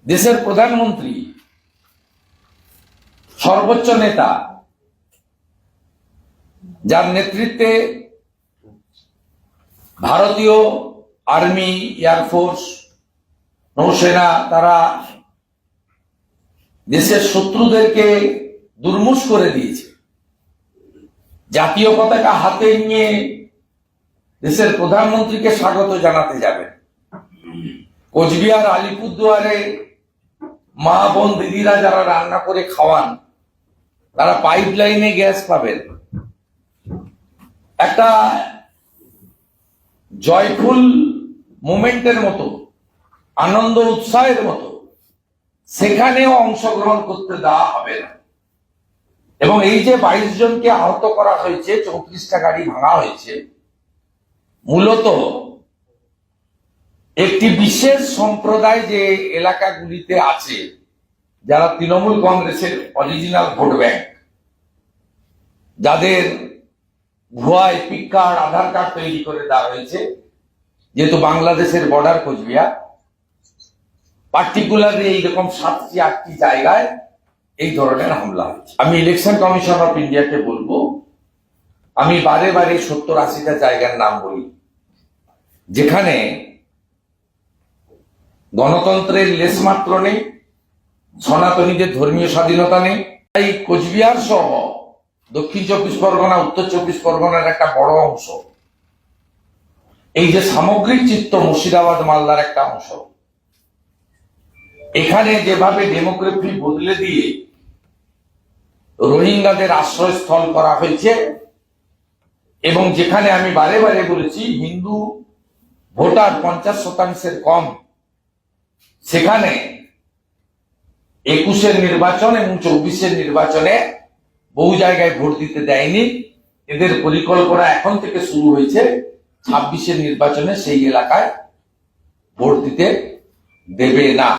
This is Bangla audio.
দেশের প্রধানমন্ত্রী, সর্বোচ্চ নেতা, যার নেতৃত্বে ভারতীয় আর্মি, এয়ারফোর্স, নৌসেনা তারা দেশের শত্রুদেরকে দুর্মুষ করে দিয়েছে। জাতীয় পতাকা হাতে নিয়ে দেশের প্রধানমন্ত্রীকে স্বাগত জানাতে যাবেন। কোচবিহার, আলিপুরদুয়ারে মা বোন দিদিরা যারা রান্না করে খাওয়ান, তারা পাইপ লাইনে গ্যাস পাবেন। একটা জয়ফুল মোমেন্টের মতো, আনন্দ উৎসাহের মতো সেখানেও অংশগ্রহণ করতে দেওয়া হবে না। এবং এই যে 22 জনকে আহত করা হয়েছে, 34টা গাড়ি ভাঙা হয়েছে, মূলত একটি বিশেষ সম্প্রদায় যে এলাকাগুলিতে আছে, যারা তৃণমূল কংগ্রেসের অরিজিনাল ভোট ব্যাংক, যাদের ভুয়া এপিক কার্ড, আধার কার্ড তৈরি করে দেওয়া হয়েছে, যেহেতু বাংলাদেশের বর্ডার কোচবিহার, পার্টিকুলারলি এইরকম 7টি 8টি জায়গায় এই ধরনের হামলা হচ্ছে। আমি ইলেকশন কমিশন অফ ইন্ডিয়াকে বলবো, আমি বারে বারে 70-80টা জায়গার নাম বলি যেখানে গণতন্ত্রের লেশমাত্র নেই, সনাতনীদের ধর্মীয় স্বাধীনতা নেই। তাই কোচবিহার সহ দক্ষিণ 24 পরগনা, উত্তর 24 পরগনার একটা বড় অংশ, এই যে সামগ্রিক চিত্র মুর্শিদাবাদ, মালদার একটা অংশ, এখানে যেভাবে ডেমোগ্রাফি বদলে দিয়ে রোহিঙ্গাদের আশ্রয়স্থল করা হয়েছে, এবং যেখানে আমি বারে বারে বলেছি হিন্দু ভোটার 50% কম, সেখানে 21-এর নির্বাচন এবং 24-এর নির্বাচনে বহু জায়গায় ভোট দিতে দেয়নি। এদের পরিকল্পনা এখন থেকে শুরু হয়েছে 26-এর নির্বাচনে সেই এলাকায় ভোট দিতে দেবে না।